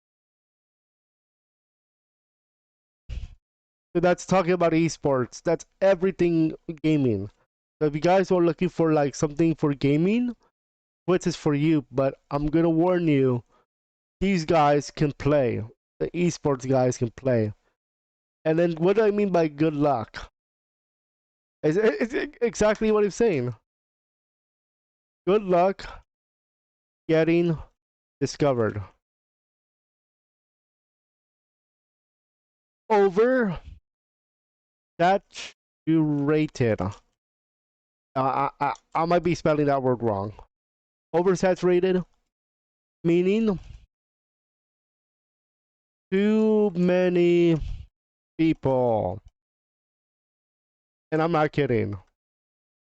So that's talking about esports. That's everything gaming. So if you guys are looking for like something for gaming, Twitch is for you. But I'm gonna warn you, these guys can play. The esports guys can play. And then what do I mean by good luck? It's exactly what I'm saying. Good luck getting discovered. Over saturated. I might be spelling that word wrong. Oversaturated, meaning too many people. And I'm not kidding.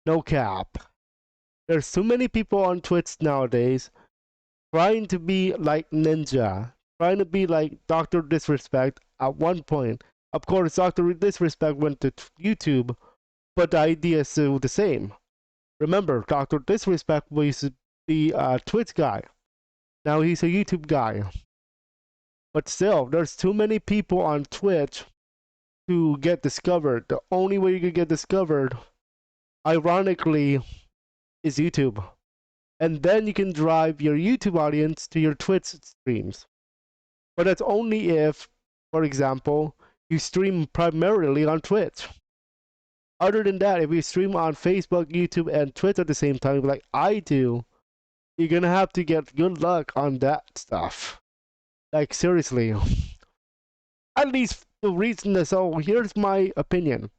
No cap. There's too many people on Twitch nowadays trying to be like Ninja, trying to be like Dr. Disrespect at one point. Of course, Dr. Disrespect went to YouTube, but the idea is still the same. Remember, Dr. Disrespect was the Twitch guy. Now he's a YouTube guy. But still, there's too many people on Twitch to get discovered. The only way you can get discovered, ironically, is YouTube. And then you can drive your YouTube audience to your Twitch streams. But that's only if, for example, you stream primarily on Twitch. Other than that, if you stream on Facebook, YouTube, and Twitch at the same time, like I do, you're gonna have to get good luck on that stuff. Like, seriously. At least the reason is, so here's my opinion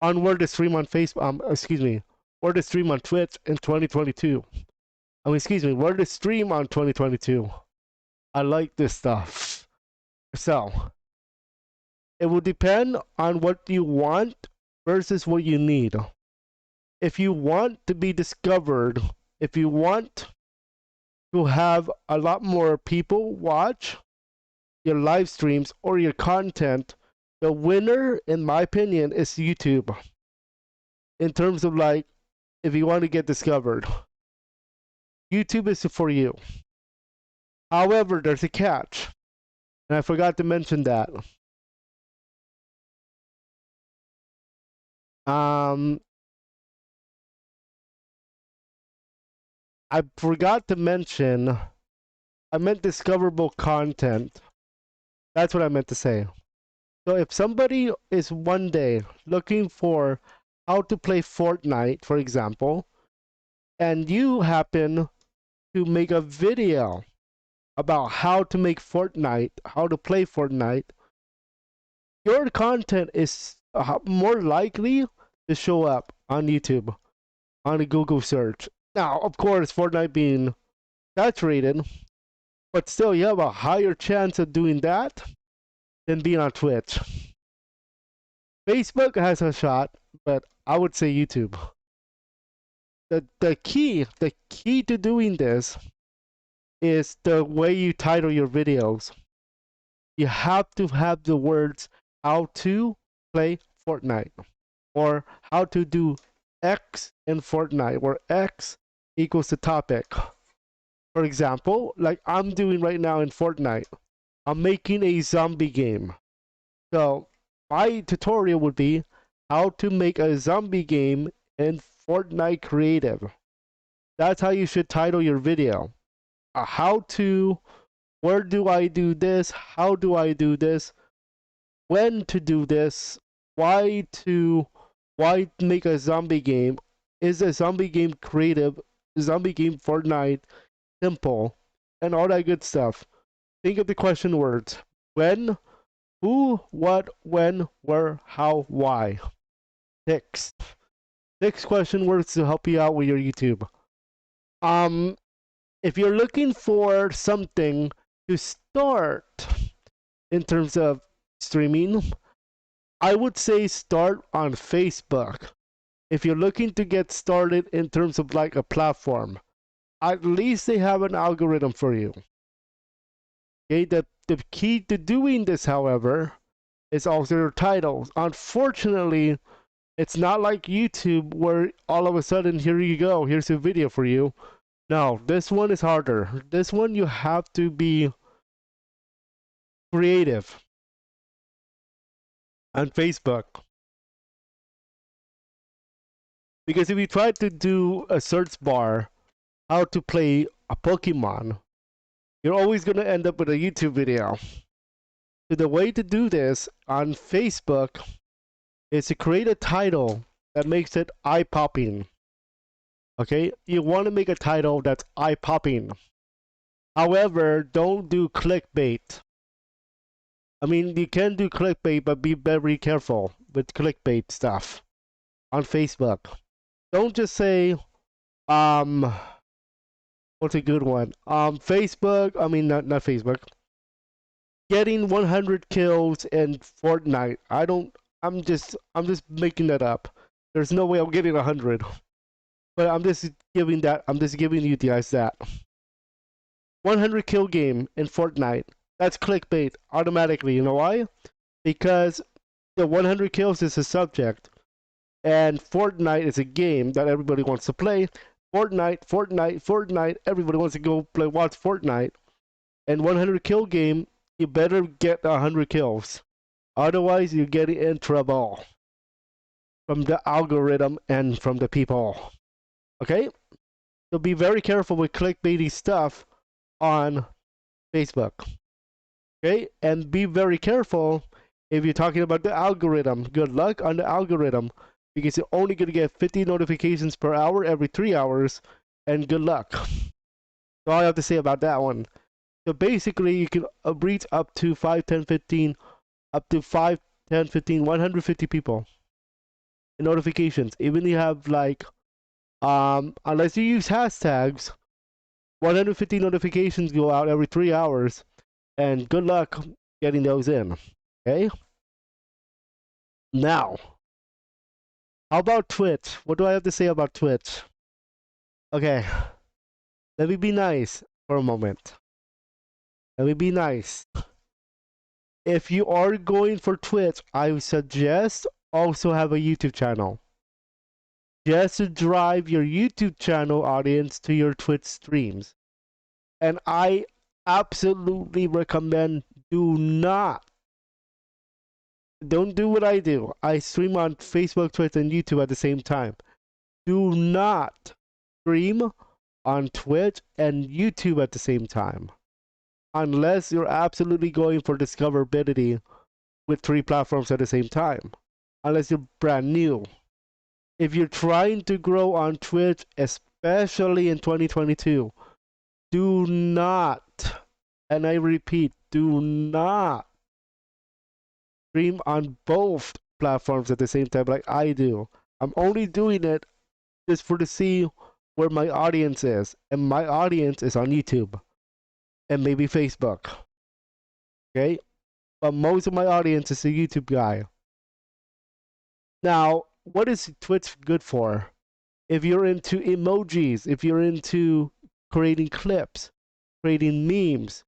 on where to stream on Facebook, where to stream on Twitch in 2022. Where to stream on 2022. I like this stuff. So, it will depend on what you want versus what you need. If you want to be discovered, if you want to have a lot more people watch your live streams or your content, the winner, in my opinion, is YouTube. In terms of like, if you want to get discovered, YouTube is for you. However, there's a catch, and I forgot to mention that. I forgot to mention, I meant discoverable content. That's what I meant to say. So if somebody is one day looking for how to play Fortnite, for example, and you happen to make a video about how to make Fortnite, how to play Fortnite, your content is more likely to show up on YouTube, on a Google search. Now, of course, Fortnite being saturated, but still, you have a higher chance of doing that than being on Twitch. Facebook has a shot, but I would say YouTube. The key to doing this is the way you title your videos. You have to have the words how to play Fortnite or how to do X in Fortnite, where X equals the topic. For example, like I'm doing right now in Fortnite, I'm making a zombie game. So my tutorial would be how to make a zombie game in Fortnite Creative. That's how you should title your video. How to, where do I do this, how do I do this, when to do this, why make a zombie game, is a zombie game creative, zombie game Fortnite simple, and all that good stuff. Think of the question words: when, who, what, when, where, how, why. Six question words to help you out with your YouTube. If you're looking for something to start in terms of streaming, I would say start on Facebook. If you're looking to get started in terms of like a platform, at least they have an algorithm for you. Okay, the key to doing this, however, is also your titles. Unfortunately, It's not like YouTube where all of a sudden, here you go, here's a video for you. No, this one is harder. This one you have to be creative on Facebook. Because if you try to do a search bar, how to play a Pokemon, you're always going to end up with a YouTube video. So the way to do this on Facebook is to create a title that makes it eye-popping. Okay? You want to make a title that's eye-popping. However, don't do clickbait. I mean, you can do clickbait, but be very careful with clickbait stuff on Facebook. Don't just say, what's a good one? Facebook, I mean, not Facebook. Getting 100 kills in Fortnite. I'm just making that up. There's no way I'm getting 100. But I'm just giving you guys that. 100 kill game in Fortnite. That's clickbait automatically. You know why? Because the 100 kills is a subject. And Fortnite is a game that everybody wants to play. Fortnite. Everybody wants to go watch Fortnite. And 100 kill game, you better get 100 kills. Otherwise, you get in trouble from the algorithm and from the people. Okay? So be very careful with clickbaity stuff on Facebook. Okay? And be very careful if you're talking about the algorithm. Good luck on the algorithm, because you're only going to get 50 notifications per hour every 3 hours, and good luck. That's all I have to say about that one. So basically, you can reach up to 5, 10, 15, 150 people in notifications. Even if you have like, unless you use hashtags, 150 notifications go out every 3 hours, and good luck getting those in. Okay? Now, how about Twitch? What do I have to say about Twitch? Okay, let me be nice for a moment. Let me be nice. If you are going for Twitch, I suggest also have a YouTube channel. Just to drive your YouTube channel audience to your Twitch streams. And I absolutely recommend don't do what I do. I stream on Facebook, Twitch, and YouTube at the same time. Do not stream on Twitch and YouTube at the same time. Unless you're absolutely going for discoverability with 3 platforms at the same time. Unless you're brand new. If you're trying to grow on Twitch, especially in 2022, do not, and I repeat, do not stream on both platforms at the same time like I do. I'm only doing it just to see where my audience is. And my audience is on YouTube. And maybe Facebook. Okay? But most of my audience is a YouTube guy. Now, what is Twitch good for? If you're into emojis, if you're into creating clips, creating memes,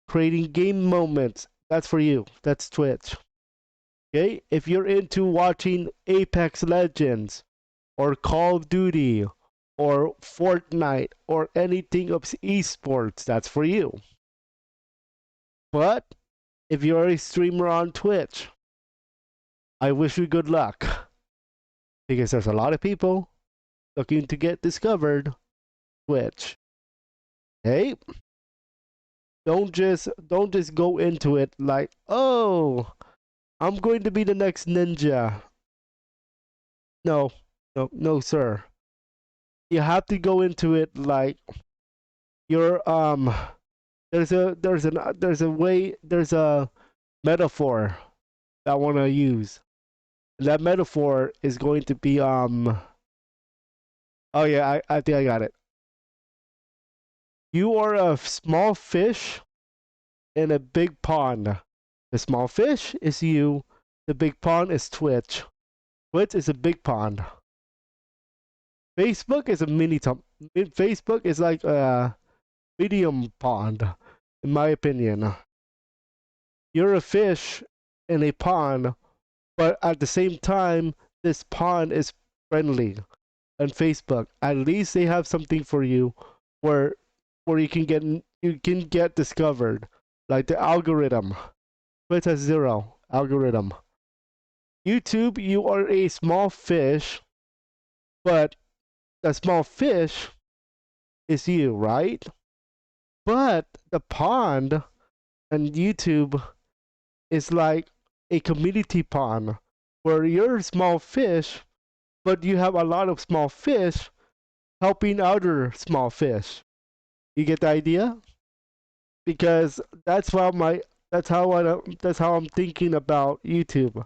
creating game moments, that's for you. That's Twitch. Okay? If you're into watching Apex Legends, or Call of Duty, or Fortnite, or anything of esports, that's for you. But if you're a streamer on Twitch, I wish you good luck, because there's a lot of people looking to get discovered Twitch. Hey, don't just go into it like, oh, I'm going to be the next ninja. No, sir. You have to go into it like you're there's a metaphor that I want to use. That metaphor is going to be oh yeah, I think I got it. You are a small fish in a big pond. The small fish is you, the big pond is Twitch. Twitch is a big pond. Facebook is a Facebook is like a medium pond, in my opinion. You're a fish in a pond, but at the same time, this pond is friendly on Facebook. At least they have something for you where you can get discovered. Like the algorithm. Twitch has 0 algorithm. YouTube, you are a small fish, but the small fish is you, right? But the pond on YouTube is like a community pond where you're a small fish, but you have a lot of small fish helping other small fish. You get the idea? Because that's how I'm thinking about YouTube.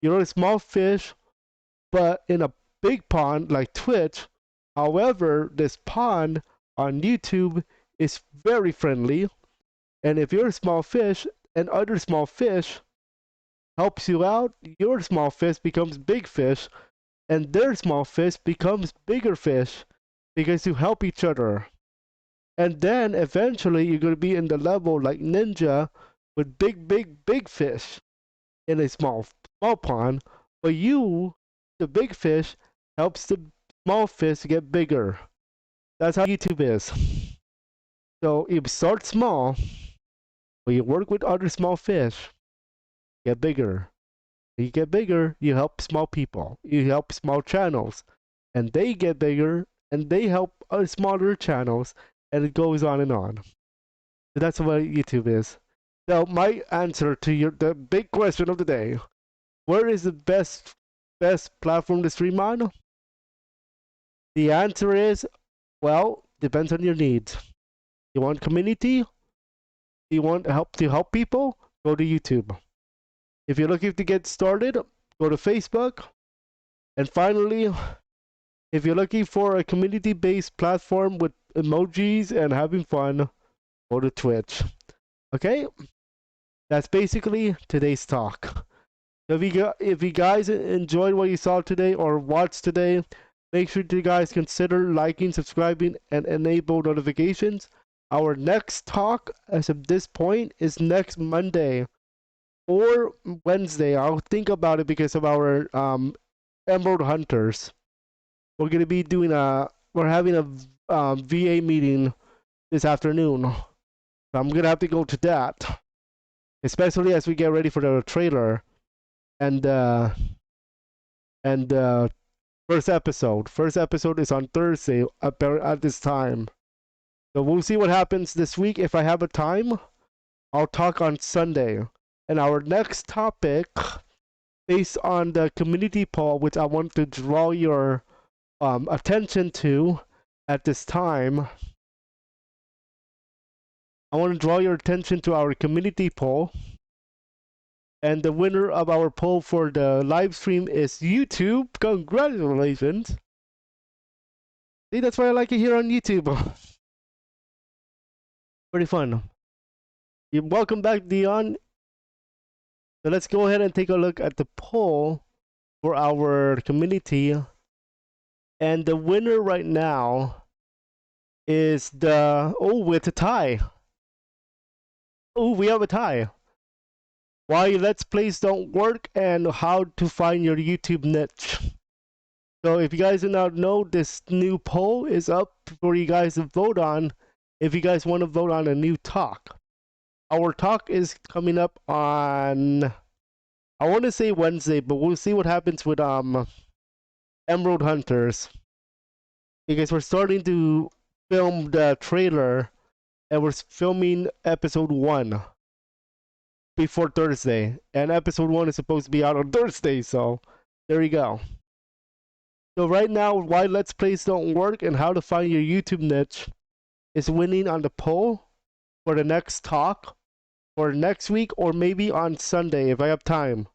You're a small fish, but in a big pond like Twitch. However, this pond on YouTube is very friendly, and if you're a small fish and other small fish helps you out, your small fish becomes big fish, and their small fish becomes bigger fish because you help each other. And then eventually you're going to be in the level like Ninja with big fish in a small pond, but you, the big fish, helps the small fish get bigger. That's how YouTube is. So you start small, but you work with other small fish, get bigger. You get bigger, you help small people, you help small channels, and they get bigger, and they help other smaller channels, and it goes on and on. So that's what YouTube is. Now, my answer to the big question of the day: where is the best platform to stream on? The answer is, well, depends on your needs. You want community? You want to help people? Go to YouTube. If you're looking to get started, go to Facebook. And finally, if you're looking for a community-based platform with emojis and having fun, go to Twitch. Okay? That's basically today's talk. If you guys enjoyed what you saw today or watched today, make sure you guys consider liking, subscribing, and enable notifications. Our next talk, as of this point, is next Monday or Wednesday. I'll think about it because of our Emerald Hunters. We're gonna be doing we're having a VA meeting this afternoon. So I'm gonna have to go to that, especially as we get ready for the trailer and first episode. First episode is on Thursday at this time. So we'll see what happens this week. If I have a time, I'll talk on Sunday. And our next topic, based on the community poll, which I want to draw your attention to at this time. I want to draw your attention to our community poll. And the winner of our poll for the live stream is YouTube. Congratulations. See, that's why I like it here on YouTube. Pretty fun. Welcome back, Dion. So let's go ahead and take a look at the poll for our community. And the winner right now is it's a tie. Oh, we have a tie. Why Let's Plays don't work and how to find your YouTube niche. So if you guys do not know, this new poll is up for you guys to vote on if you guys want to vote on a new talk. Our talk is coming up on, I want to say Wednesday, but we'll see what happens with Emerald Hunters. Because we're starting to film the trailer and we're filming episode 1 before Thursday. And episode 1 is supposed to be out on Thursday, so there you go. So right now, why Let's Plays don't work and how to find your YouTube niche is winning on the poll for the next talk for next week or maybe on Sunday if I have time.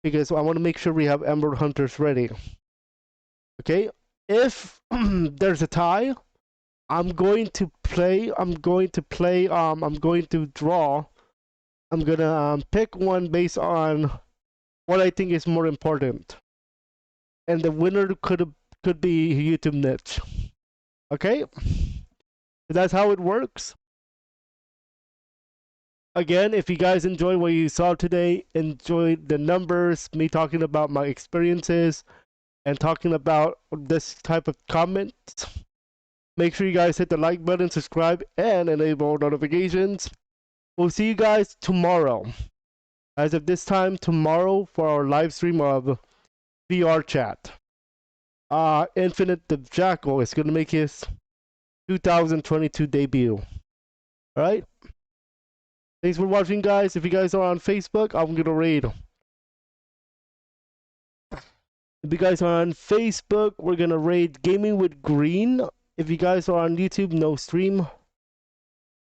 Because I want to make sure we have Emerald Hunters ready. Okay? If there's a tie, I'm going to draw. I'm gonna pick one based on what I think is more important. And the winner could be YouTube niche. Okay? That's how it works. again, if you guys enjoyed what you saw today, enjoyed the numbers, me talking about my experiences, and talking about this type of comments, make sure you guys hit the like button, subscribe, and enable notifications. We'll see you guys tomorrow. As of this time, tomorrow for our live stream of VR chat. Infinite the Jackal is going to make his 2022 debut. Alright? Thanks for watching, guys. If you guys are on Facebook, I'm going to raid. If you guys are on Facebook, we're going to raid Gaming with Green. If you guys are on YouTube, no stream.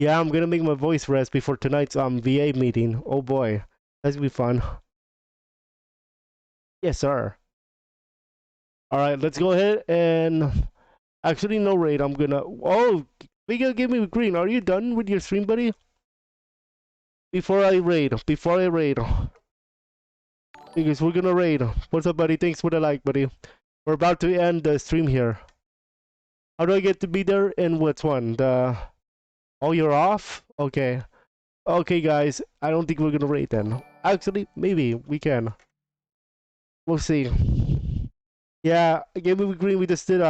Yeah, I'm going to make my voice rest before tonight's VA meeting. Oh boy. That's going to be fun. Yes, sir. Alright, let's go ahead and... Actually, no raid. I'm going to... Oh, speaking of Gaming with Green, are you done with your stream, buddy? Before I raid. Because we're gonna raid. What's up, buddy? Thanks for the like, buddy. We're about to end the stream here. How do I get to be there? And which one? The... Oh, you're off? Okay. Okay, guys. I don't think we're gonna raid then. Actually, maybe we can. We'll see. Yeah, Gaming with Green, we just did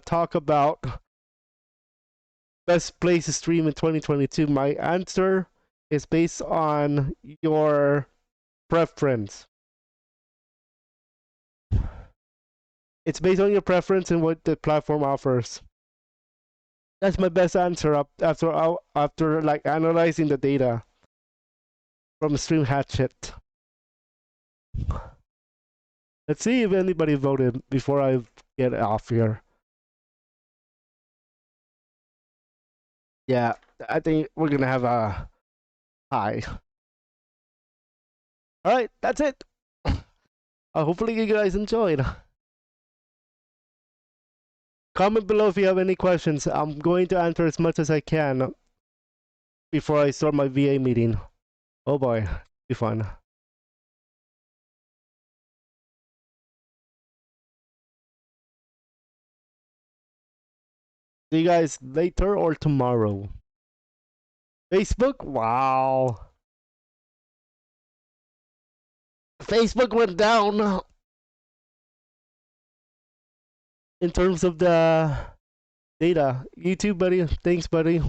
talk about best place to stream in 2022. My answer is based on your preference. It's based on your preference and what the platform offers. That's my best answer after like analyzing the data from Stream Hatchet. Let's see if anybody voted before I get off here. Yeah, I think we're gonna have a high. Alright, that's it. Hopefully you guys enjoyed. Comment below if you have any questions. I'm going to answer as much as I can before I start my VA meeting. Oh boy, be fun. See you guys later or tomorrow. Facebook? Wow. Facebook went down in terms of the data. YouTube, buddy. Thanks, buddy.